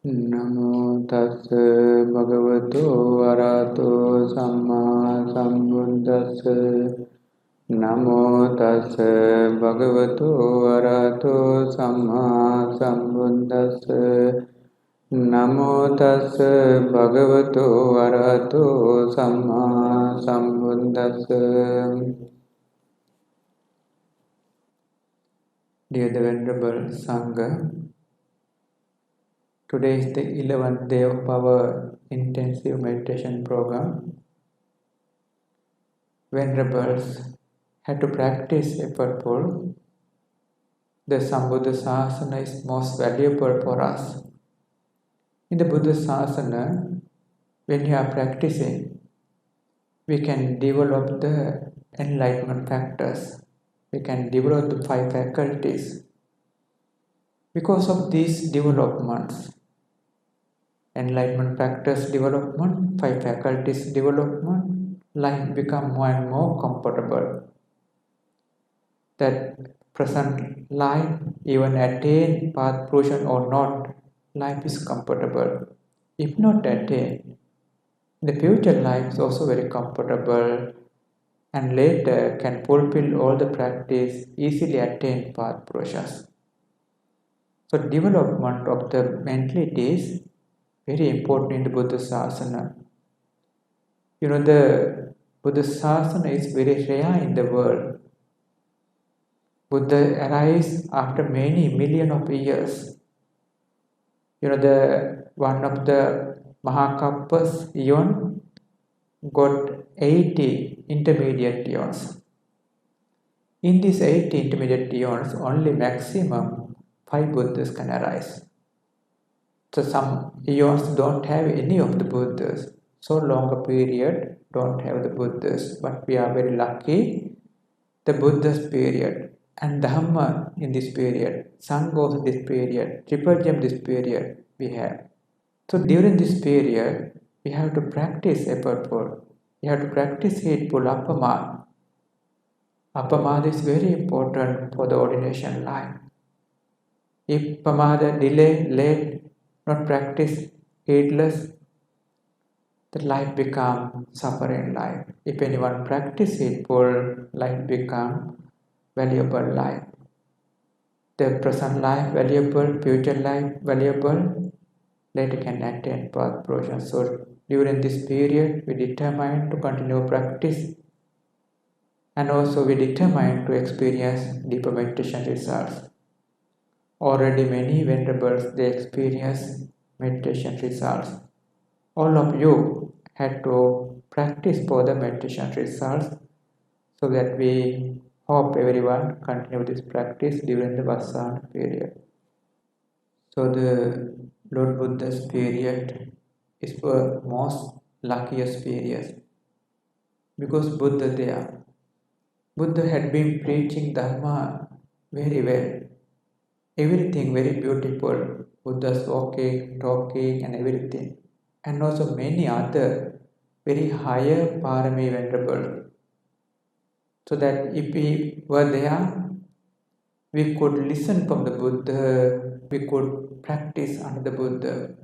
Namo tassa bhagavato arahato samma sambuddhassa. Namo tassa bhagavato arahato samma sambuddhassa. Namo tassa bhagavato arahato samma sambuddhassa. Dear the Venerable Sangha, today is the 11th day of our intensive meditation program. Venerables had to practice effortful. The Sambuddha Sasana is most valuable for us. In the Buddha Sasana, when you are practicing, we can develop the enlightenment factors. We can develop the 5 faculties. Because of these developments, enlightenment factors development, 5 faculties development, life become more and more comfortable. That present life, even attain path fruition or not, life is comfortable. If not attained, the future life is also very comfortable, and later can fulfill all the practice, easily attain path fruitions. So development of the mentality is very important in the Buddha Sasana. You know, the Buddha Sasana is very rare in the world. Buddha arises after many million of years. You know, the one of the Mahākappas eon got 80 intermediate eons. In these 80 intermediate eons, only maximum 5 Buddhas can arise. So some eons don't have any of the Buddhas. So long a period don't have the Buddhas. But we are very lucky, the Buddha's period and Dhamma in this period, Sangha in this period, Triple Gem this period we have. So during this period, we have to practice effortful. We have to practice heedful appamāda. Appamāda is very important for the ordination life. If appamāda delay, late, not practice, heedless, the life become suffering life. If anyone practice heedful, life become valuable life. The present life valuable, future life valuable, later can attain path fruition. So during this period, we determine to continue practice, and also we determine to experience deeper meditation results. Already many venerables, they experience meditation results. All of you had to practice for the meditation results, so that we hope everyone continue this practice during the Vassana period. So the Lord Buddha's period is the most luckiest period, because Buddha there. Buddha had been preaching Dhamma very well. Everything very beautiful. Buddha's walking, talking and everything. And also many other very higher parami venerables. So that if we were there, we could listen from the Buddha, we could practice under the Buddha,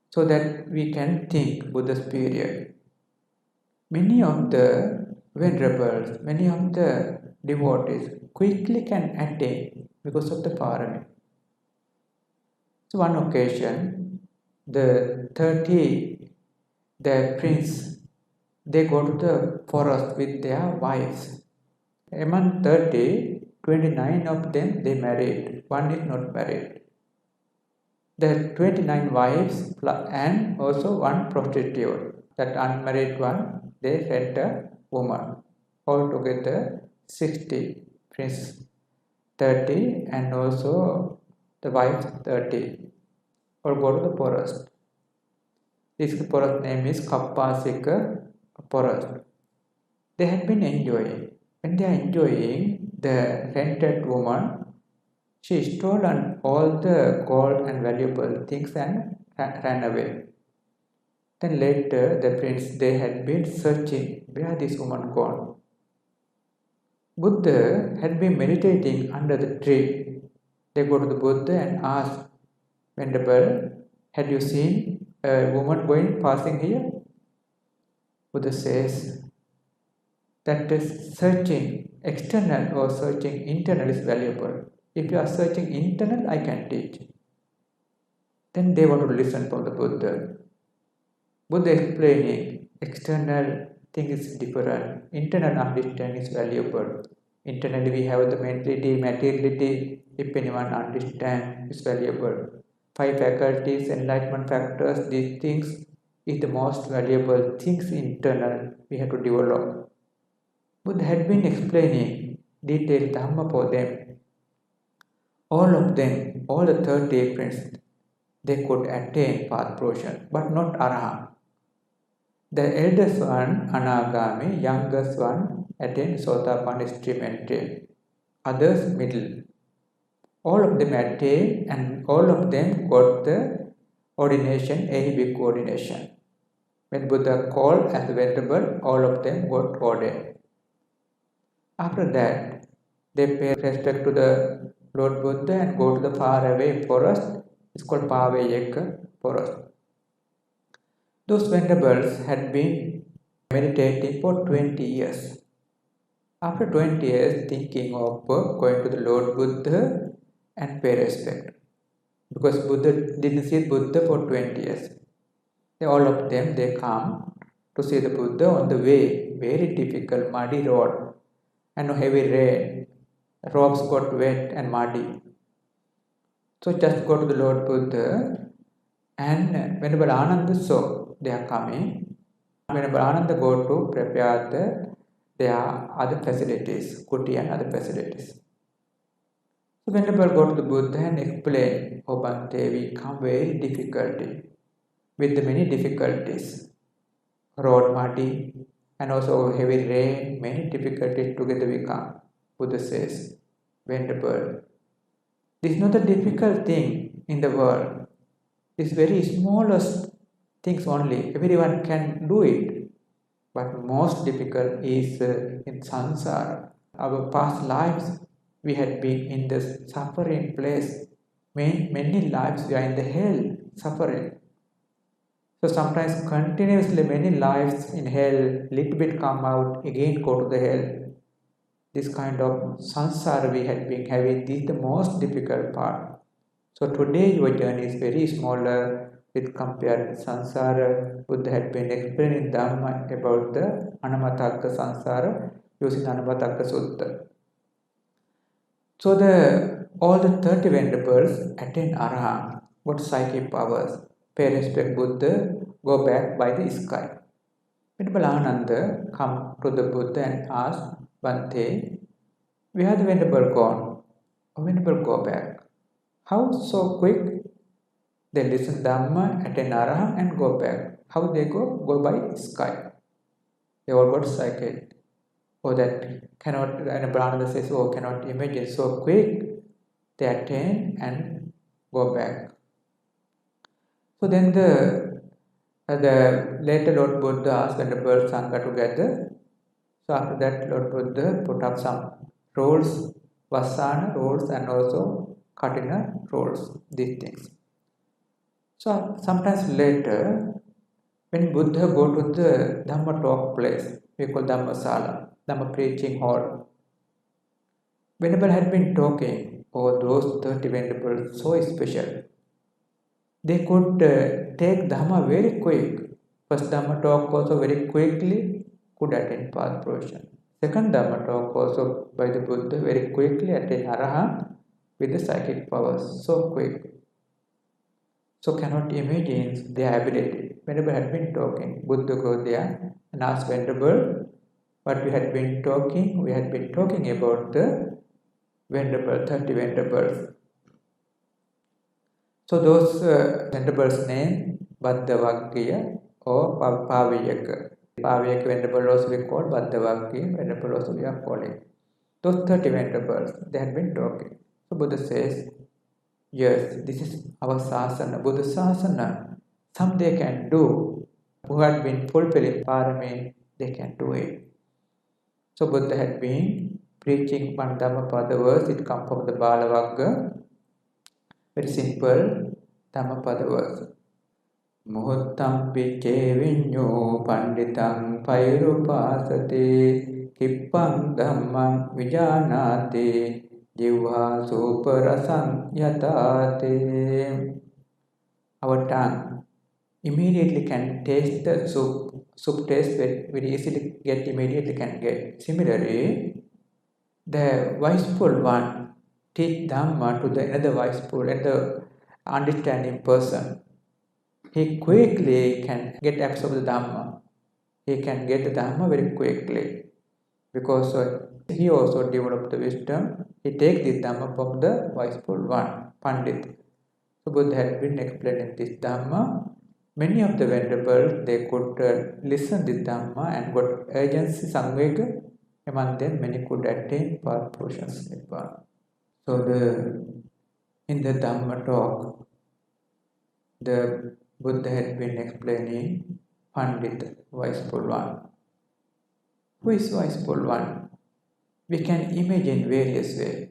so that we can think Buddha's period. Many of the venerables, many of the devotees quickly can attain because of the parami. So one occasion, the prince, they go to the forest with their wives. Among 30, 29 of them they married, one is not married. The 29 wives and also one prostitute, that unmarried one, they rent a woman. Altogether 60, prince 30 and also the wives 30. All go to the forest. This forest name is Kappasika forest. They had been enjoying. When they are enjoying, the rented woman, she stolen all the gold and valuable things and ran away. Then later, the prince, they had been searching where this woman gone. Buddha had been meditating under the tree. They go to the Buddha and ask, Venerable, had you seen a woman passing here? Buddha says that searching external or searching internal is valuable. If you are searching internal, I can teach. Then they want to listen from the Buddha. Buddha explaining external thing is different. Internal understanding is valuable. Internally we have the mentality, materiality. If anyone understands, it's valuable. 5 faculties, enlightenment factors, these things is the most valuable things internal we have to develop. Buddha had been explaining detailed Dhamma for them. All of them, all the 30 friends, they could attain path portion, but not Arahant. The eldest one, Anagami, youngest one, attained Sotapanna stream entry. Others, middle. All of them attained and all of them got the ordination, Bhikkhu ordination. When Buddha called as the venerable, all of them got ordained. After that, they pay respect to the Lord Buddha and go to the faraway forest. It's called Paveyyaka forest. Those venerables had been meditating for 20 years. After 20 years, thinking of going to the Lord Buddha and pay respect. Because Buddha didn't see Buddha for 20 years. All of them, they come to see the Buddha on the way. Very difficult, muddy road. And heavy rain. Robes got wet and muddy. So just go to the Lord Buddha. And Venerable Ananda saw they are coming. Venerable Ananda go to prepare there are other facilities, kuti and other facilities. So Venerable go to the Buddha and explain, "Oh Bhante, we come very difficulty, with many difficulties. Road muddy and also heavy rain, many difficulties together we come." Buddha says, "Venerable, this is not a difficult thing in the world. This very smallest things only. Everyone can do it. But most difficult is in samsara. Our past lives, we had been in the suffering place. Many lives we are in the hell, suffering. So sometimes continuously many lives in hell, little bit come out, again go to the hell. This kind of samsara we had been having, this is the most difficult part. So today your journey is very smaller with compared to samsara." Buddha had been explaining Dhamma about the Anamatagga samsara using Anamatagga Sutta. So all the 30 venerables attain Arahant, got psychic powers, pay respect Buddha, go back by the sky. Venerable Ananda come to the Buddha and ask, "Bhante, where are the venerable gone?" "Oh, venerable go back." "How so quick?" "They listen Dhamma, attain Arahant and go back." "How they go?" "Go by sky." They all got psychic. "Oh, that cannot," and Brahmana says, "Oh, cannot imagine so quick." They attain and go back. So then the later Lord Buddha asked Venerable Sangha to gather. So after that, Lord Buddha put up some rules, Vasana rules and also Katina rules, these things. So sometimes later, when Buddha go to the Dhamma talk place, we call Dhammasala, Dhamma preaching hall. Venerable had been talking, "Oh, those 30 venerables, so special. They could take Dhamma very quick. First Dhamma talk also very quickly could attain path portion. Second Dhamma talk also by the Buddha very quickly attain Arahant with the psychic powers, so quick. So cannot imagine their ability." Venerable had been talking. Buddha go there and ask Venerable what we had been talking. We had been talking about the venerable, 30 venerables. So those venerables name Bhaddavaggiya or Paveyyaka. Paveyyaka venerable also we call Bhaddavaggiya, venerable also we are calling. Those 30 venerables, they had been talking. So Buddha says, "Yes, this is our sasana, Buddha sasana. Some they can do. Who had been fulfilling parami, they can do it." So Buddha had been preaching one Dhammapada verse. It comes from the Balavagga. Very simple. Dhammapada verse. Muhuttam-api viññū paṇḍitaṁ payirupāsati khippaṁ Dhammaṁ vijānāti jivhā sūparasaṁ yathā. Our tongue immediately can taste the soup. Soup taste very easily immediately can get. Similarly, the wiseful one teach Dhamma to the another wiseful, another understanding person. He quickly can get absorbed the Dhamma. He can get the Dhamma very quickly because he also developed the wisdom. He takes the Dhamma from the wiseful one, Pandit. So Buddha had been explaining this Dhamma. Many of the venerables, they could listen to the Dhamma and got urgency, samvega. Among them, many could attain path portions. So in the Dhamma talk, the Buddha had been explaining Pandit, wiseful one. Who is wiseful one? We can imagine various ways.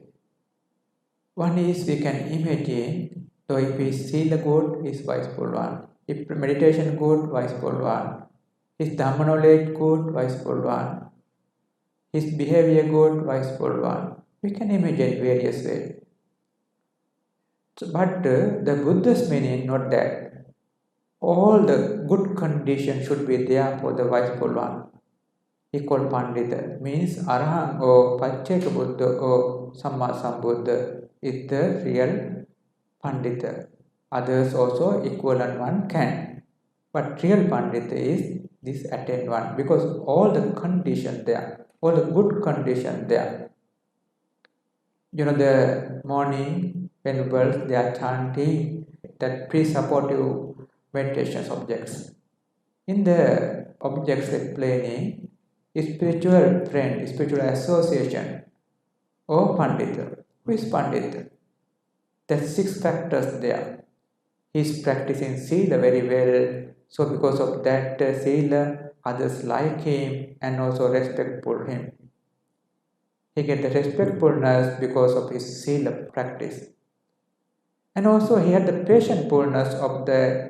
One is we can imagine, so if his sila good, is wiseful one. If meditation good, wiseful one. His Dhamma knowledge good, wiseful one. His behavior good, wiseful one. We can imagine various ways. So, but the Buddha's meaning not that. All the good conditions should be there for the wiseful one. He called Pandita, means Arahant or Pacceka Buddha or Samma Sambuddha is the real Pandita. Others also equivalent one can. But real Pandita is this attained one because all the conditions there, all the good conditions there. The morning when birds they are chanting that pre-supportive meditation objects. In the objects explaining spiritual friend, spiritual association or Pandita. Who is Pandita? There are 6 factors there. He is practicing Sila very well, so because of that Sila, others like him and also respectful him. He gets the respectfulness because of his Sila practice. And also he had the patientfulness of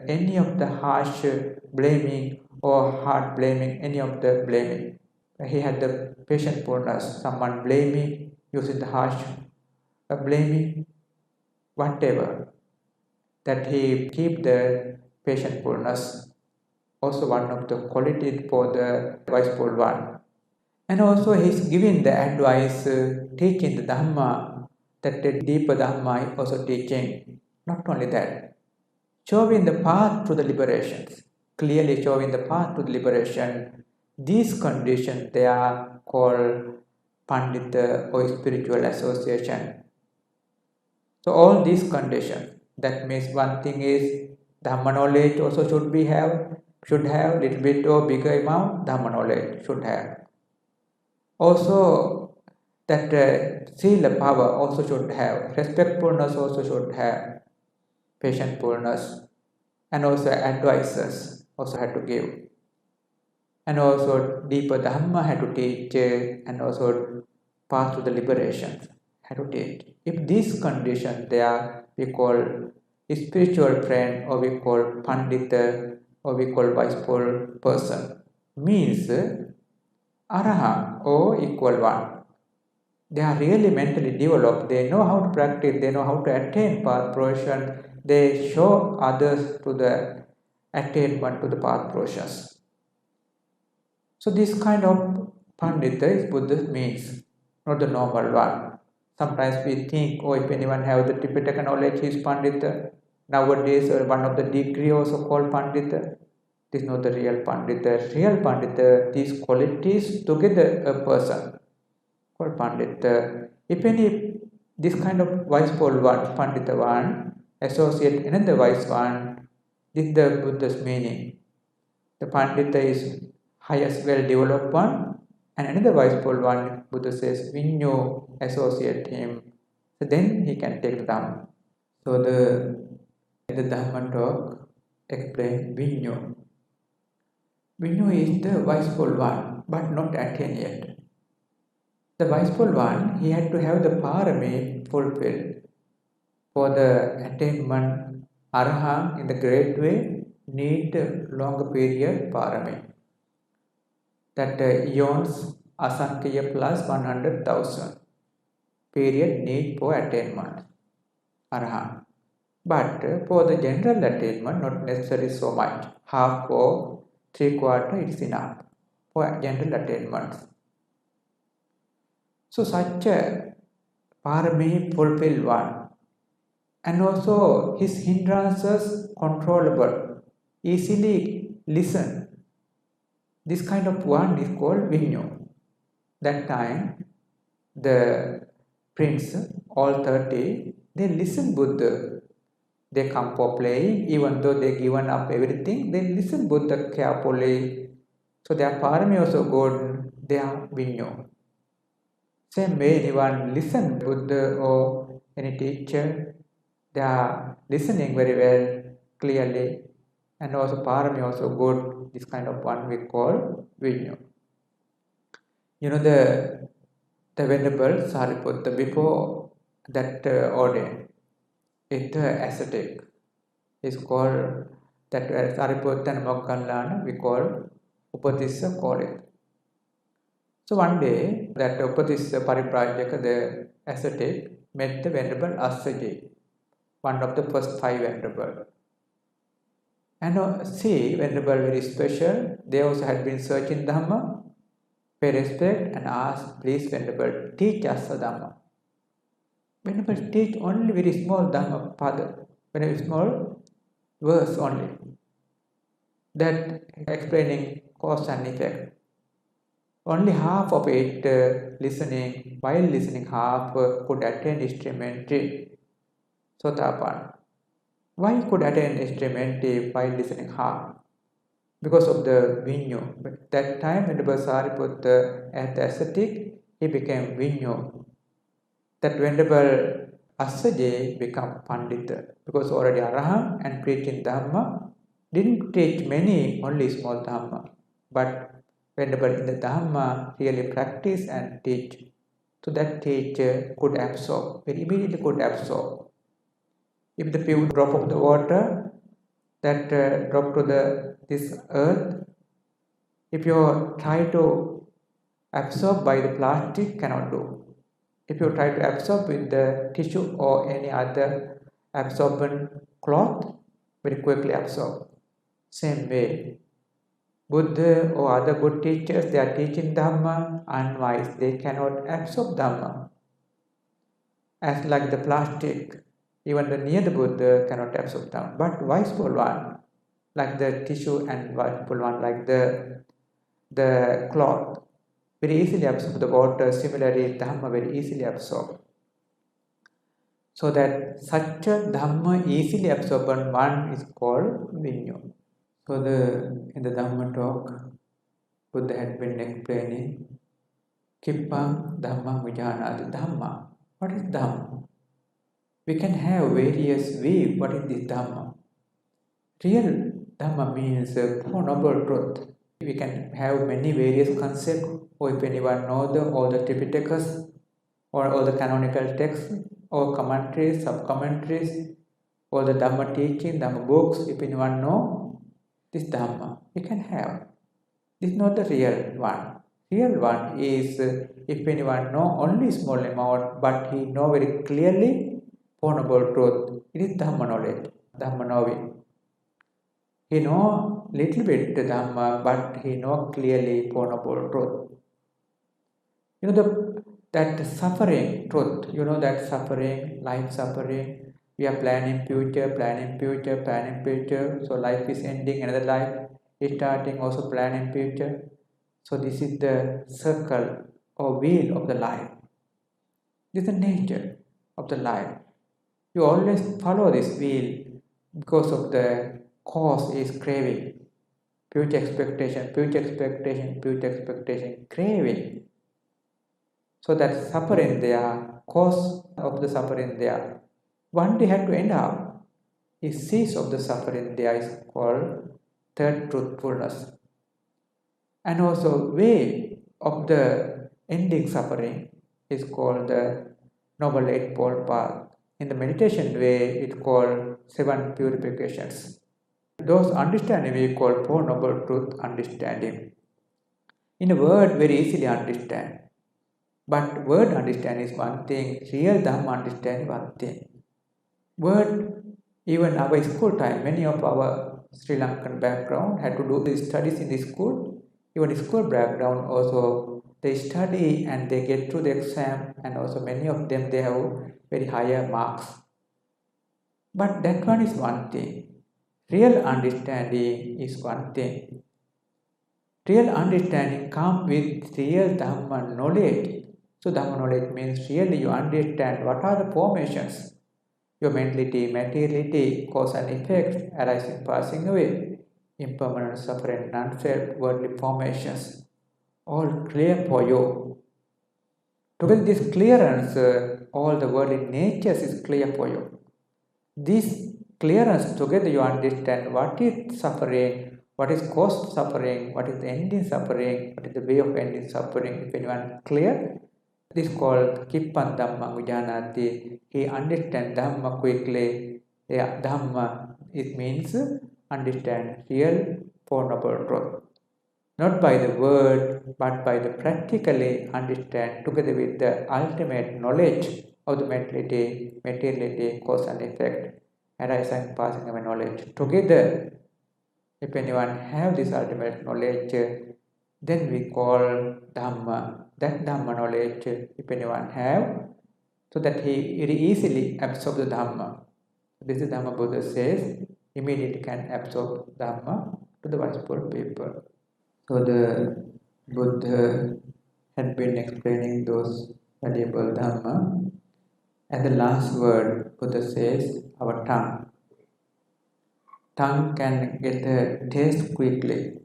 any of the harsh blaming or hard blaming, any of the blaming. He had the patientfulness, someone blaming, using the harsh blaming, whatever. That he keep the patientfulness. Also one of the qualities for the wiseful one. And also he is giving the advice, teaching the Dhamma, that the deeper Dhamma is also teaching. Not only that, showing the path to the liberations, clearly showing the path to the liberation. These conditions, they are called Pandita or spiritual association. So all these conditions, that means one thing is Dhamma knowledge also should have little bit or bigger amount, Dhamma knowledge should have. Also that Sila power also should have, respectfulness also should have, patientfulness, and also advices also had to give. And also deeper Dhamma had to teach, and also path to the liberation had to teach. If these conditions they are, we call spiritual friend, or we call Pandita, or we call wiseful person, means Arahant or equal one. They are really mentally developed, they know how to practice, they know how to attain path progression, they show others to the attainment to the path process. So this kind of Pandita is Buddha's means, not the normal one. Sometimes we think, if anyone has the Tipitaka knowledge, he is Pandita. Nowadays, one of the degree also called Pandita. This is not the real Pandita. Real Pandita, these qualities together a person called Pandita. If any this kind of wiseful one, Pandita one, associate another wise one, this is the Buddha's meaning. The Pandita is highest well-developed one, and another wiseful one, Buddha says, viññū, associate him. So then he can take the Dhamma. So the Dhamma talk explain viññū. Viññū is the wiseful one, but not attained yet. The wiseful one, he had to have the parami fulfilled for the attainment Arahant in the great way need longer period parami. That eons asankhya plus 100,000 period need for attainment. Arahant. But for the general attainment, not necessarily so much. Half or 3/4 is enough for general attainments. So such a parami fulfill one. And also his hindrances controllable, easily listen. This kind of one is called viññū. That time, the prince, all 30, they listen Buddha. They come for playing, even though they given up everything, they listen Buddha carefully. So their parami also good, they are viññū. Same way, anyone listen Buddha or any teacher, they are listening very well, clearly, and also parami also good. This kind of one we call viññū. You know the Venerable Sariputta, before that ordained, it's ascetic. It's called that Sariputta and Moggallana, we call Upatissa, call it. So one day, that Upatissa Pariprajaka, the ascetic, met the Venerable Assaji, one of the first 5 Venerable. And see, Venerable very special, they also had been searching Dhamma, pay respect and ask, please Venerable, teach us the Dhamma. Venerable teach only very small Dhamma, Father, very small verse only. That explaining cause and effect. Only half of it listening, while listening half could attain instrumentary, Sotapan. Why could attain instrumentary while listening half? Because of the viññū. But that time when the Sariputta as the ascetic, he became viññū. That Venerable Assaji become Paṇḍita, because already Arahant and preaching Dhamma, didn't teach many, only small Dhamma. But Venerable in the Dhamma really practice and teach. So that teacher could absorb, very immediately could absorb. If the few drop of the water that drop to this earth, if you try to absorb by the plastic, cannot do. If you try to absorb with the tissue or any other absorbent cloth, very quickly absorb. Same way, Buddha or other good teachers, they are teaching Dhamma, unwise, they cannot absorb Dhamma. As like the plastic, even the near the Buddha cannot absorb Dhamma. But wiseful one, like the tissue, and wiseful one like the cloth, very easily absorb the water. Similarly, Dhamma very easily absorb. So that such a Dhamma easily absorbed one is called viññū. So in the Dhamma talk, Buddha had been explaining khippaṁ, Dhammaṁ, vijānāti. Dhamma. What is Dhamma? We can have various views. What is this Dhamma? Real Dhamma means Four Noble Truth. We can have many various concepts, or if anyone knows all the Tripitakas, or all the canonical texts, or commentaries, sub-commentaries, all the Dhamma teaching, Dhamma books, if anyone knows this Dhamma, we can have. This is not the real one. Real one is, if anyone knows only small amount, but he knows very clearly Four Noble Truth. It is Dhamma knowledge, Dhamma knowing. He knows little bit Dhamma, but he knows clearly Four Noble Truth. You know that suffering truth, you know that suffering, life suffering, we are planning future, planning future, planning future. So life is ending, another life is starting, also planning future. So this is the circle or wheel of the life. This is the nature of the life. You always follow this wheel because of the cause is craving. Future expectation, future expectation, future expectation, craving. So that suffering there, cause of the suffering there, one day had to end up. The cease of the suffering there is called third truthfulness. And also way of the ending suffering is called the Noble Eightfold Path. In the meditation way, it's called 7 purifications. Those understanding we call Four Noble Truth understanding. In a word, very easily understand. But word understand is one thing, real Dhamma understand is one thing. Word, even our school time, many of our Sri Lankan background had to do the studies in the school. Even school background also, they study and they get through the exam, and also many of them, they have very higher marks. But that one is one thing. Real understanding is one thing. Real understanding comes with real Dhamma knowledge. So Dhamma knowledge means really you understand what are the formations. Your mentality, materiality, cause and effects, arising, passing away, impermanent, suffering, non-self, worldly formations, all clear for you. To get this clearance, all the worldly natures is clear for you. This clearance, together you understand what is suffering, what is cause of suffering, what is the ending suffering, what is the way of ending suffering. If anyone clear, this is called khippaṁ Dhammaṁ vijānāti. He understands Dhamma quickly. Dhamma, it means understand real Four Noble Truth. Not by the word, but by the practically understand together with the ultimate knowledge of the mentality, materiality, cause and effect, arising and passing away knowledge. Together, if anyone have this ultimate knowledge, then we call Dhamma. That Dhamma knowledge, if anyone have, so that he very easily absorb the Dhamma. This is Dhamma Buddha says, immediately can absorb Dhamma to the wiseful people. So the Buddha had been explaining those valuable Dhamma. At the last word, Buddha says, our tongue. Tongue can get a taste quickly.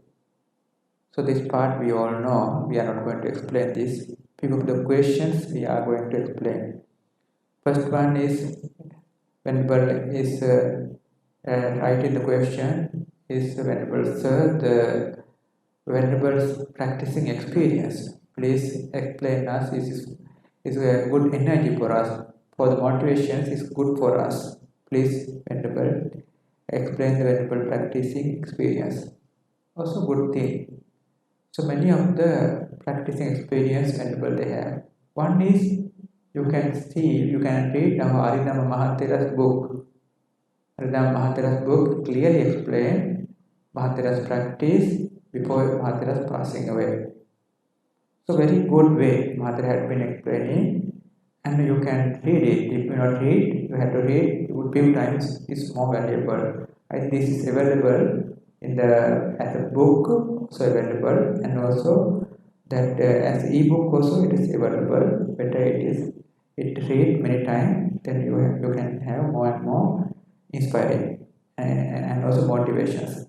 So this part we all know, we are not going to explain this. Few of the questions we are going to explain. First one is, Venerable is writing the question, is Venerable Sir, the Venerable's practicing experience. Please explain us, is a good energy for us. For the motivations is good for us. Please, Venerable, explain the Venerable practicing experience. Also good thing. So many of the practicing experience Venerable they have. One is, you can see, you can read our MahāThera's book. MahāThera's book clearly explains MahāThera's practice before MahāThera's passing away. So very good way MahāThera had been explaining, and you can read it. If you not read, you have to read a few times. It's more valuable. I think this is available in the as a book, also available, and also that as e-book also it is available. Better it read many times, then you can have more and more inspiring and also motivations.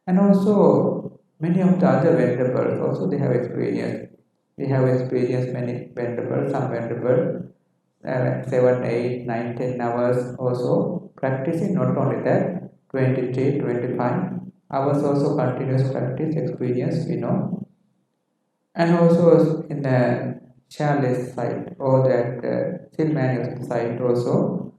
And also many of the other venerables also they have experience. We have experienced many venerables, some venerable 7, 8, 9, 10 hours also practicing. Not only that, 23, 25 hours also continuous practice experience we know. And also in the chairless side or that still manual side also,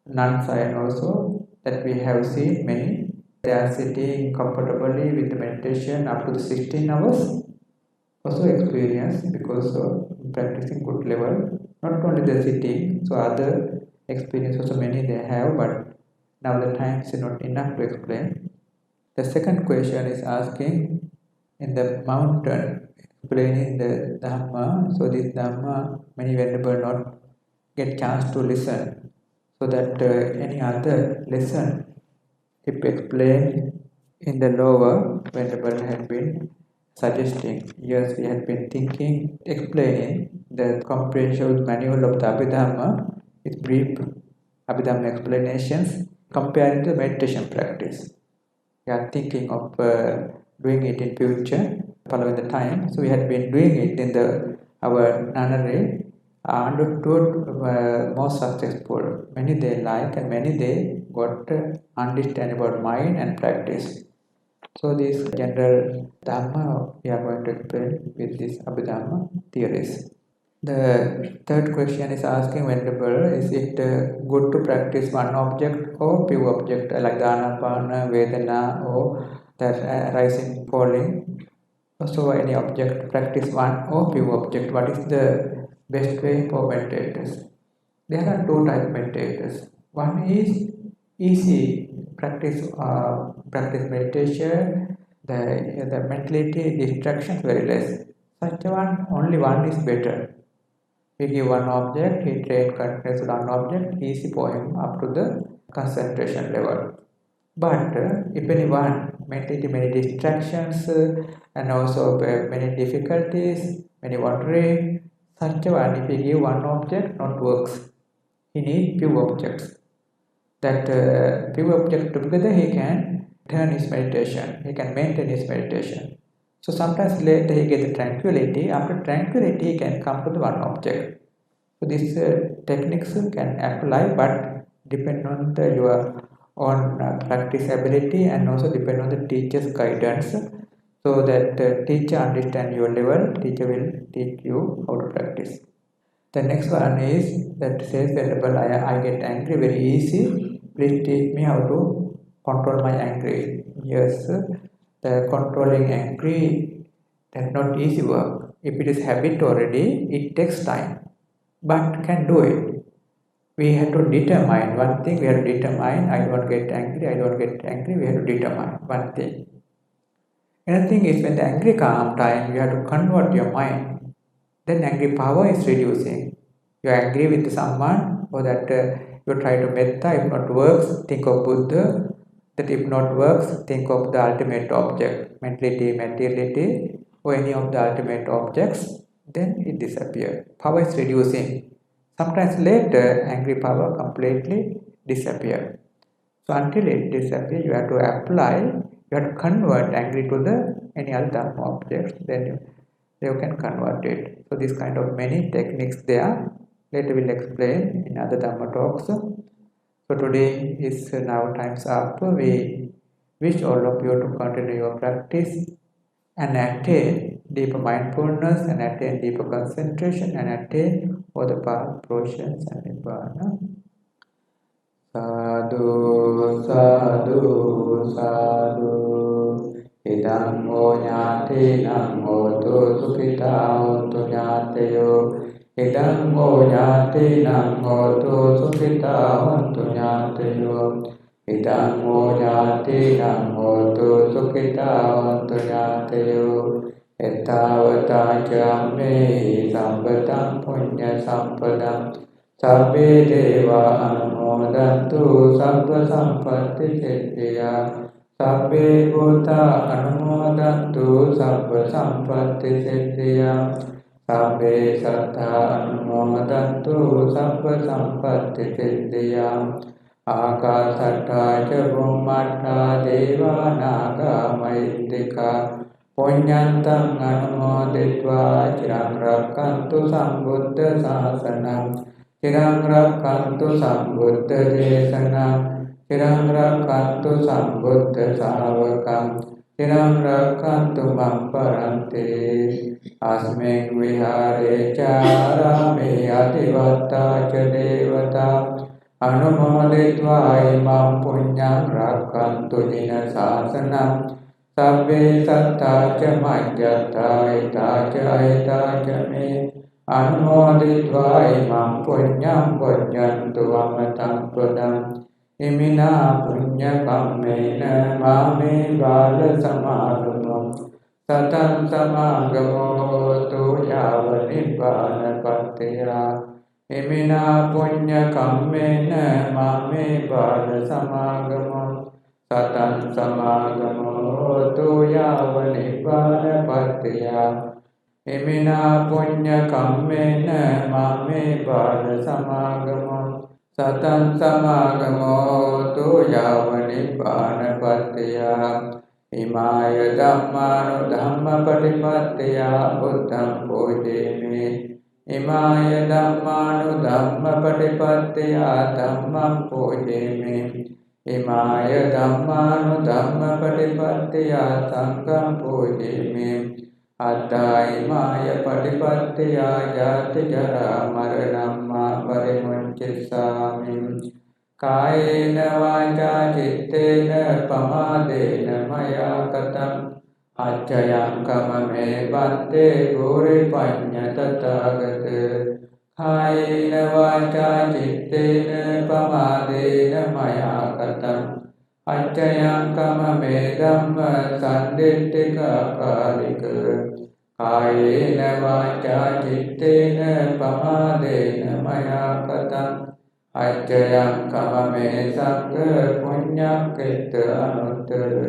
nun side also, that we have seen many. They are sitting comfortably with the meditation up to the 16 hours. Also experience because of practicing good level. Not only the sitting, so other experience also many they have, but now the time is not enough to explain. The second question is asking in the mountain, explaining the Dhamma. So this Dhamma, many venerable not get chance to listen. So that any other lesson, if explained in the lower, venerable had been suggesting. Yes, we had been thinking, explaining the comprehensive manual of the Abhidhamma. It's brief Abhidhamma explanations comparing the meditation practice. We are thinking of doing it in future, following the time. So we had been doing it in our nunnery. Understood more successful. Many they like and many they got understand about mind and practice. So this general Dhamma we are going to explain with this Abhidhamma theories. The third question is asking, Venerable, is it good to practice one object or few objects like the Anapana, Vedana, or that rising, falling? So any object, practice one or few objects. What is the best way for meditators? There are two types of meditators. One is easy practice meditation, the mentality distractions very less. Such one, only one is better. We give one object, he trains continuous one object, easy for him up to the concentration level. But if anyone mentality many distractions and also many difficulties, many wandering, such one, if we give one object, not works. He needs few objects. That few objects together he can turn his meditation, he can maintain his meditation. So sometimes later he gets tranquility, after tranquility he can come to the one object. So these techniques can apply, but depend on your own practice ability and also depend on the teacher's guidance. So that the teacher understands your level, teacher will teach you how to practice. The next one is that says, Venerable, I get angry very easy. Please teach me how to control my anger. Yes, the controlling angry, that's not easy work. If it is habit already, it takes time, but can do it. We have to determine one thing. We have to determine, I don't get angry, I don't get angry. We have to determine one thing. Another thing is when the angry calm time, you have to convert your mind. Then angry power is reducing. You are angry with someone, or that you try to metta. If not works, think of Buddha. That if not works, think of the ultimate object, mentality, materiality, or any of the ultimate objects. Then it disappears. Power is reducing. Sometimes later, angry power completely disappears. So until it disappears, you have to apply, you have to convert angry to the any other Dhamma objects. Then you can convert it. So this kind of many techniques there. Later we'll explain in other Dhamma talks. So today is now time's up. We wish all of you to continue your practice and attain deeper mindfulness and attain deeper concentration and attain all the path, portions and nibbana. Sadhu, sadhu, sadhu. Idam mo nyati nam mo tu sukhita hontu nyateyo. Idam mo nyati nam mo tu sukhita hontu nyateyo. Idam mo nyati nam mo tu sukhita hontu nyateyo. Ettavata camme sampatam punya sampadam. Sabbe deva anumodantu sabba sampatti siddhya. Sabbe bhuta anumodantu sabba sampatti siddhya. Sabbe sattva anumodantu sabba sampatti siddhya. Akasatta ca bhummatta deva naga maittika. Puñyantam anumoditva cirang rakkantu sambuddha sasanam. Cirang rakkantu sambuddha desanam. Cirang rakkantu sambuddha savakam. Cirang rakkantu mamparante. Asming vihare carame adivatta ca devata. Anumoditva imam punyam rakkantu jina sasanam. Sabbe sattva ca majjata ita ca aita ca me. Anumoditva imam punyam puñyantu amatam padam. Imina punya kammena mame bala samagamo. Satam samagamo tu yava nibbana pattaya. Imina punya kammena mame bala samagamo. Satam samagamo tu yava nibbana pattaya. Imina punya kammena mame bala samagamo. Satam samagamo tu yava nibbana pattaya. Imaya dhammānu dhamma patipattaya buddham pujemi. Imaya dhammānu dhamma patipattaya dhammam pujemi. Imaya dhammānu dhamma patipattaya sangham pujemi. අත්තායිමාය පටිපත්තියා ජාති ජරා මරණම්මා පරිමුච්චිස්සාමි කායේන වාචා චිත්තේන පමාදේන මයා කතං අච්චයං කමමේ වත්තේ ගෝරේ පඤ්ඤ තථාගත කායේන වාචා චිත්තේන පමාදේන මයා කතං අච්චයං කමමේ ධම්ම සම්දිට්ඨික කාලික කායේන වාචා චිත්තේන පමාදේන මයා කතං අච්චයං කමමේ සංඝ පුඤ්ඤක්ඛිත අනුත්තර